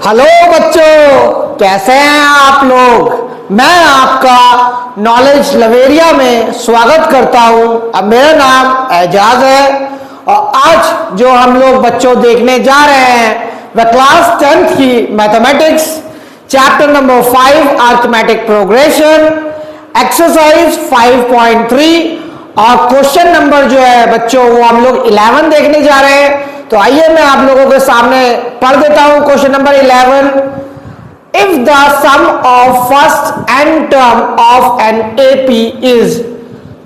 Hello बच्चों, कैसे हैं आप लोग। मैं आपका नॉलेज लवेरिया में स्वागत करता हूं। अब मेरा नाम एजाज है और आज जो हम लोग बच्चों देखने जा रहे हैं वह क्लास 10th की mathematics chapter number 5 arithmetic progression exercise 5.3 और क्वेश्चन नंबर जो है बच्चों वो हम लोग 11 देखने जा रहे हैं। तो आइए मैं आप लोगों के सामने पढ़ देता हूं question number 11। If the sum of first n term of an AP is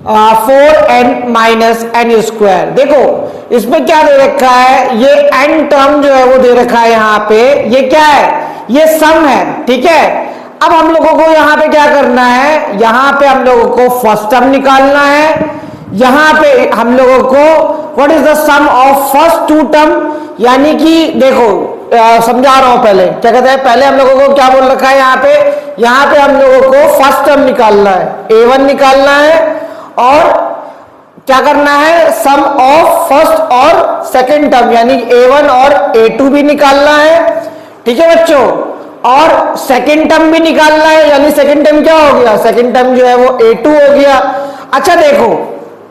4n minus an square. देखो इसमें क्या दे रखा है, ये n टर्म जो है वो दे रखा है यहाँ पे। ये क्या है, ये सम है, ठीक है। अब हम लोगों को यहाँ पे क्या करना है, यहाँ पे हम लोगों को फर्स्ट टर्म निकालना है। यहाँ पे हम लोगों को what is the sum of first two term, यानी कि देखो समझा रहा हूं पहले क्या कहते हैं। पहले हम लोगों को क्या बोल रखा है, यहाँ पे हम लोगों को फर्स्ट टर्म निकालना है, a1 निकालना है और क्या करना है, सम ऑफ फर्स्ट और सेकंड टर्म यानी a1 और a2 भी निकालना है, ठीक है बच्चों। और सेकंड टर्म भी निकालना है, यानी सेकंड टर्म क्या हो गया, सेकंड टर्म जो है वो a2 हो गया। अच्छा देखो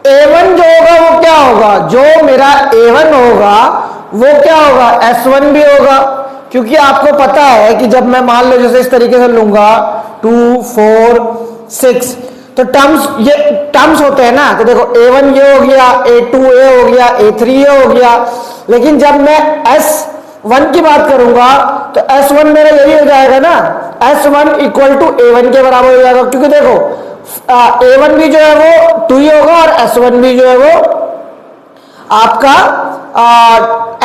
a1 जो होगा वो क्या होगा, जो मेरा a1 होगा वो क्या होगा, s1 भी होगा। क्योंकि आपको पता है कि जब मैं मान लो जैसे इस तरीके से लूंगा 2 4 6 तो टर्म्स, ये टर्म्स होते हैं ना। तो देखो a1 ये हो गया, a2 ये हो गया, a3 ये हो गया। लेकिन जब मैं s1 की बात करूंगा तो s1 मेरा यही हो जाएगा ना, s1 इक्वल टू a1 के बराबर हो जाएगा। क्योंकि देखो a1 भी जो है वो 2 ही होगा और s1 भी जो है वो आपका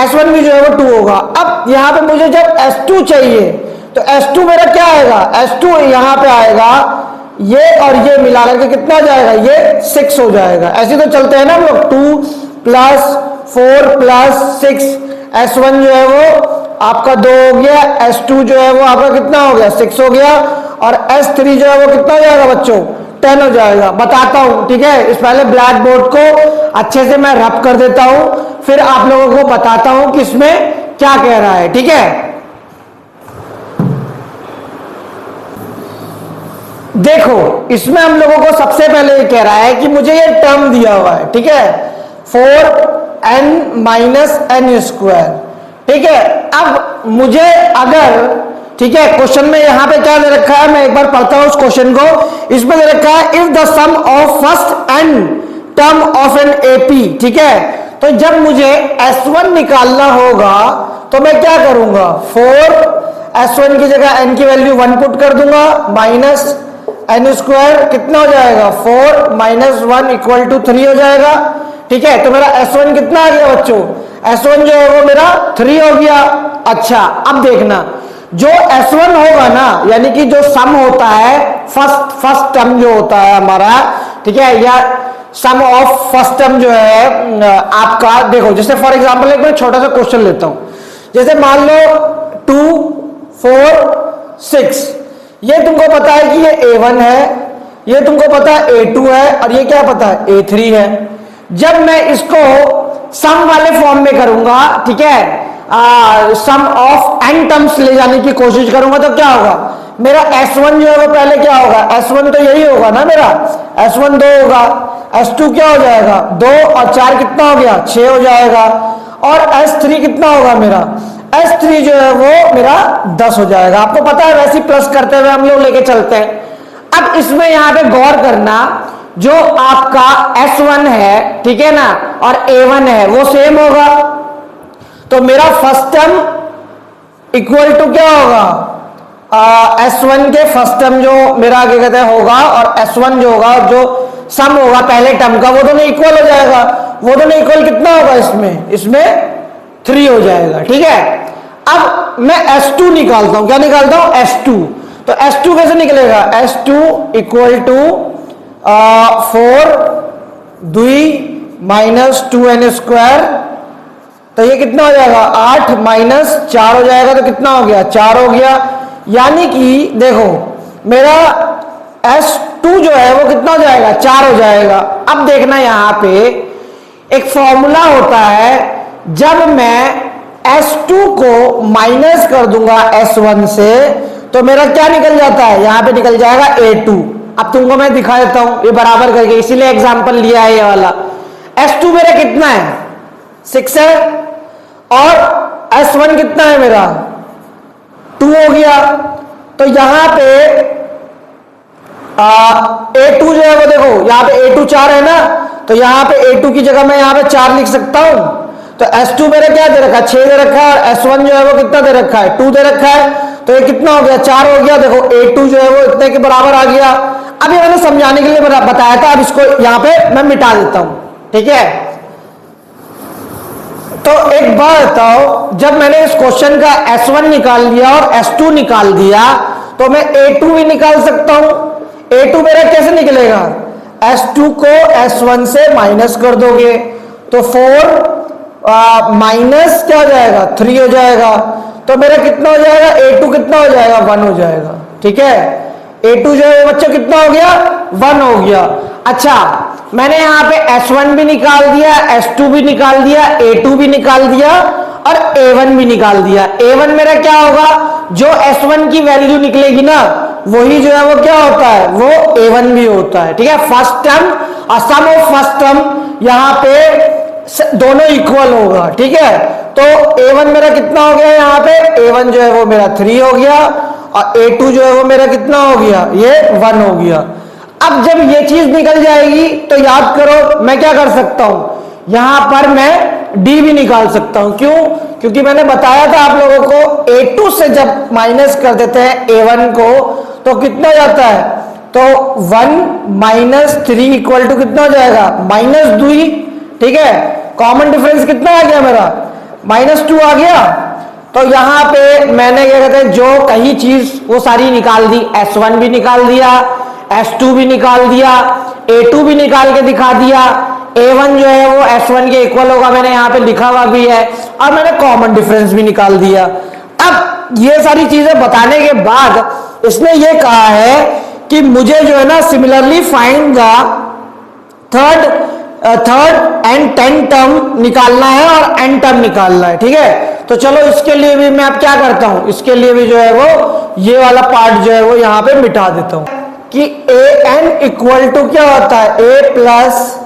s1 भी जो है वो 2 होगा। अब यहाँ पे मुझे जब s2 चाहिए तो s2 मेरा क्या आएगा, s2 यहाँ पे आएगा, ये और ये मिला करके कितना हो जाएगा, ये 6 हो जाएगा। ऐसे तो चलते हैं ना हम लोग, 2 + 4 + 6, s1 जो है वो आपका 2 हो गया, s2 जो है वो आपका कितना हो गया, 6 हो गया और s3 जो है वो कितना हो जाएगा बच्चों, 10 हो जाएगा। बताता हूं, ठीक है। इस पहले ब्लैक बोर्ड को अच्छे से मैं रब कर देता हूं, फिर आप लोगों को बताता हूं कि इसमें क्या कह रहा है, ठीक है। देखो इसमें हम लोगों को सबसे पहले ये कह रहा है कि मुझे ये टर्म दिया हुआ है, ठीक है, 4n माइनस एन स्क्वायर, ठीक है। अब मुझे अगर, ठीक है, क्वेश्चन में यहां पे क्या दे रखा है, मैं एक बार पढ़ता हूं उस क्वेश्चन को। इसमें दे रखा है if the sum of first n term of an AP, ठीक है। तो जब मुझे s1 निकालना होगा तो मैं क्या करूंगा, 4 s1 की जगह n की वैल्यू 1 पुट कर दूंगा, माइनस एन स्क्वायर कितना हो जाएगा, 4 - 1 = 3 हो जाएगा, ठीक है। तो मेरा s1 कितना आ गया बच्चों, s1 जो है वो मेरा 3 हो गया। अच्छा अब देखना, जो s1 होगा ना, यानी कि जो सम होता है फर्स्ट टर्म जो होता है हमारा, ठीक है, या सम ऑफ फर्स्ट टर्म जो है आपका, देखो जैसे फॉर एग्जांपल एक मैं छोटा सा क्वेश्चन लेता हूं। जैसे मान लो 2 4 6, ये तुमको पता है कि ये a1 है, ये तुमको पता है a2 है और ये क्या पता है a3 है। जब मैं इसको सम वाले फॉर्म में करूंगा, ठीक है, सम ऑफ n टर्म्स ले जाने की कोशिश करूंगा तो क्या होगा, मेरा s1 जो है वो पहले क्या होगा, s1 तो यही होगा ना मेरा, s1 2 होगा, s2 क्या हो जाएगा 2 और 4 कितना हो गया 6 हो जाएगा और s3 कितना होगा मेरा, s3 जो है वो मेरा 10 हो जाएगा। आपको पता है वैसे प्लस करते हुए हम लोग लेके चलते हैं। अब इसमें यहां पे गौर करना, जो आपका s1 है, ठीक है ना, और a1 है वो सेम होगा। तो मेरा फर्स्ट टर्म इक्वल टू क्या होगा, s1 के फर्स्ट टर्म जो मेरा आगे कहते हैं होगा और s1 जो होगा, जो सम होगा पहले टर्म का, वो दोनों इक्वल हो जाएगा। वो दोनों इक्वल कितना होगा, इसमें 3 हो जाएगा, ठीक है। अब मैं s2 निकालता हूं, क्या निकालता हूं, s2। तो s2 कैसे निकलेगा, s2 = 4 2 - 2n स्क्वायर, तो ये कितना हो जाएगा 8 - 4 हो जाएगा, तो कितना हो गया 4 हो गया। यानी कि देखो मेरा s2 जो है वो कितना हो जाएगा 4 हो जाएगा। अब देखना यहां पे एक फॉर्मूला होता है, जब मैं S2 को माइनस कर दूंगा S1 से, तो मेरा क्या निकल जाता है, यहां पे निकल जाएगा A2। अब तुमको मैं दिखा देता हूं ये बराबर करके, इसीलिए एग्जांपल लिया है ये वाला। S2 मेरा कितना है, 6 है, और S1 कितना है मेरा, 2 हो गया। तो यहां पे A2 जो है वो देखो, यहां पे A2 4 है ना, तो यहां पे A2 की जगह मैं यहां पे 4 लिख सकता हूं। तो S2 मेरा क्या दे रखा है, 6 दे रखा है, और S1 जो है वो कितना दे रखा है, 2 दे रखा है। तो ये कितना हो गया, 4 हो गया। देखो A2 जो है वो इतने के बराबर आ गया। अब ये मैंने समझाने के लिए बताया था, अब इसको यहां पे मैं मिटा देता हूं, ठीक है। तो एक बात बताओ, जब मैंने इस क्वेश्चन का S1 निकाल लिया और S2 निकाल दिया, तो मैं A2 भी निकाल सकता हूं। A2 मेरा कैसे निकलेगा, S2 को S1 से माइनस कर दोगे तो 4 माइनस क्या हो जाएगा, 3 हो जाएगा। तो मेरा कितना हो जाएगा, A2 कितना हो जाएगा, 1 हो जाएगा, ठीक है। A2 जो है बच्चों कितना हो गया, 1 हो गया। अच्छा, मैंने यहां पे S1 भी निकाल दिया, S2 भी निकाल दिया, A2 भी निकाल दिया, और A1 भी निकाल दिया। A1 मेरा क्या होगा, जो S1 की वैल्यू निकलेगी ना, वही जो है वो क्या होता है, वो A1 भी होता है, ठीक है। फर्स्ट टर्म और सम ऑफ फर्स्ट टर्म यहां पे दोनों इक्वल होगा, ठीक है। तो A1 मेरा कितना हो गया, यहाँ पे A1 जो है वो मेरा 3 हो गया, और A2 जो है वो मेरा कितना हो गया, ये 1 हो गया। अब जब ये चीज निकल जाएगी तो याद करो मैं क्या कर सकता हूं, यहां पर मैं D भी निकाल सकता हूं। क्यों, क्योंकि मैंने बताया था आप लोगों को, A2 से जब माइनस कर देते हैं A1 को तो कितना जाता है, तो 1 माइनस 3 इक्वल टू कितना हो जाएगा, -2, ठीक है। कॉमन डिफरेंस कितना आ गया मेरा, -2 आ गया। तो यहां पे मैंने क्या कहते हैं, जो कही चीज वो सारी निकाल दी, S1 भी निकाल दिया, S2 भी निकाल दिया, A2 भी निकाल के दिखा दिया, A1 जो है वो S1 के इक्वल होगा, मैंने यहाँ पे लिखा हुआ भी है, और मैंने कॉमन डिफरेंस भी निकाल दिया। अब ये सारी चीजें बताने के बाद इसने ये कहा है कि मुझे जो है ना similarly find the third and 10 term निकालना है और n टर्म निकालना है, ठीक है। तो चलो इसके लिए भी मैं अब क्या करता हूं, इसके लिए भी जो है वो ये वाला पार्ट जो है वो यहां पे मिटा देता हूं कि an इक्वल टू क्या होता है, a plus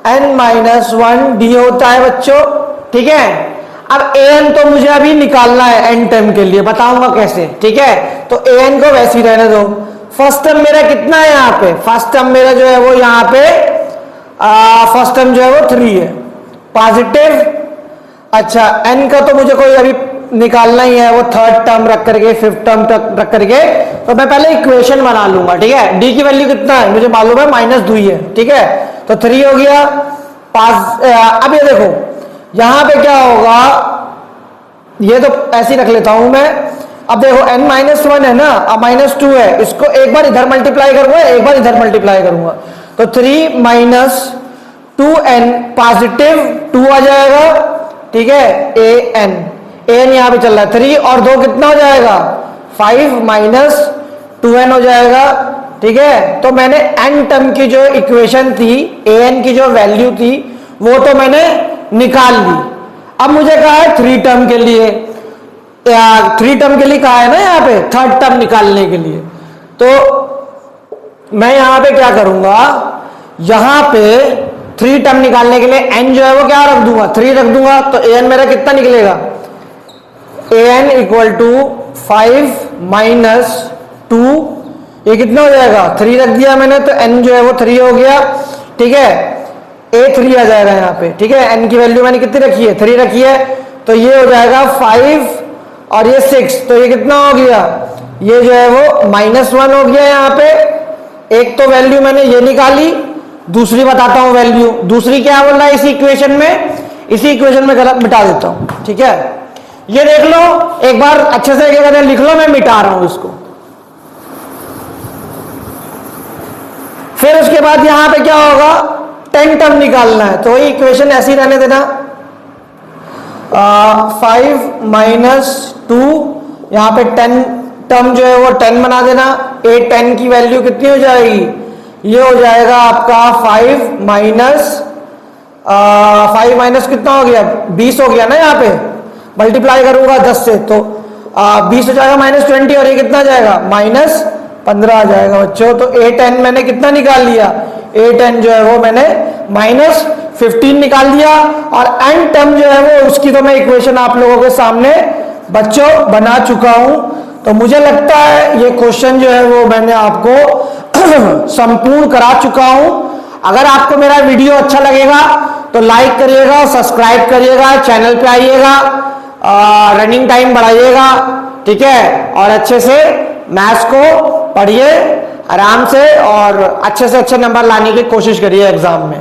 n minus 1 d होता है बच्चों, ठीक है। अब an तो मुझे अभी निकालना है n टर्म के लिए, बताऊंगा कैसे, ठीक है। तो an को वैसे ही रहने दो। फर्स्ट टर्म मेरा कितना है यहाँ पे, फर्स्ट टर्म मेरा जो है वो यहाँ पे फर्स्ट टर्म जो है वो 3 है, पॉजिटिव। अच्छा, n का तो मुझे कोई अभी निकालना ही है, वो थर्ड टर्म रख करके, फिफ्थ टर्म रख करके, तो मैं पहले इक्वेशन बना लूंगा, ठीक है। d की वैल्यू कितना है मुझे मालूम है, -2 है, ठीक है। तो 3 हो गया। अब ये देखो यहां पे क्या होगा, ये तो ऐसे ही रख लेता हूं मैं। अब देखो n-1 है ना, अब -2 है, इसको एक बार इधर मल्टीप्लाई करूंगा, एक बार इधर मल्टीप्लाई करूंगा, तो 3 माइनस 2n पॉजिटिव 2 आ जाएगा, ठीक है। an यहां पे चल रहा है 3 और 2 कितना हो जाएगा, 5 माइनस 2n हो जाएगा, ठीक है। तो मैंने n टर्म की जो इक्वेशन थी, an की जो वैल्यू थी वो तो मैंने निकाल ली। अब मुझे कहा है 3 टर्म के लिए, 3 टर्म के लिए कहा है ना यहाँ पे, थर्ड टर्म निकालने के लिए। तो मैं यहां पे क्या करूंगा, यहां पे 3 टर्म निकालने के लिए n जो है वो क्या रख दूंगा, 3 रख दूंगा। तो an मेरा कितना निकलेगा, an इक्वल टू 5 माइनस 2, ये कितना हो जाएगा, 3 रख दिया मैंने, तो n जो है वो 3 हो गया, ठीक है। a3 आ जाएगा यहाँ पे, ठीक है। n की वैल्यू मैंने कितनी रखी है, 3 रखी है, तो ये हो जाएगा 5 और ये 6, तो ये कितना हो गया, ये जो है वो -1 हो गया। यहाँ पे एक तो वैल्यू मैंने ये निकाली, दूसरी बताता हूं वैल्यू, दूसरी क्या बोल रहा है इसी इक्वेशन में, इसी इक्वेशन में गलत मिटा देता हूं, ठीक है। ये देख लो एक बार अच्छे से क्या कहते हैं, लिख लो, मैं मिटा रहा हूं इसको। फिर उसके बाद यहां पे क्या होगा, 10 टर्म निकालना है, तो वही इक्वेशन ऐसी रहने देना, 5 माइनस 2, यहां पे 10 टर्म जो है वो 10 बना देना। a10 की वैल्यू कितनी हो जाएगी, ये हो जाएगा आपका 5 माइनस कितना हो गया, 20 हो गया ना यहाँ पे, मल्टीप्लाई करूंगा 10 से तो 20 हो जाएगा -20 और ये कितना जाएगा -15 आ जाएगा बच्चों। तो A10 मैंने कितना निकाल लिया, A10 जो है वो मैंने -15 निकाल दिया और n टर्म जो है वो उसकी तो मैं इक्वेशन आप लोगों के सामने बच्चों बना चुका हूं। तो मुझे लगता है ये क्वेश्चन जो है वो मैंने आपको संपूर्ण करा चुका हूं। अगर आपको मेरा वीडियो अच्छा लगेगा तो लाइक करिएगा, सब्सक्राइब करिएगा, चैनल पे आइएगा, रनिंग टाइम बढ़ाइएगा, ठीक है, और अच्छे से मैथ्स को पढ़िए आराम से और अच्छे से अच्छे नंबर लाने की कोशिश करिए एग्जाम में।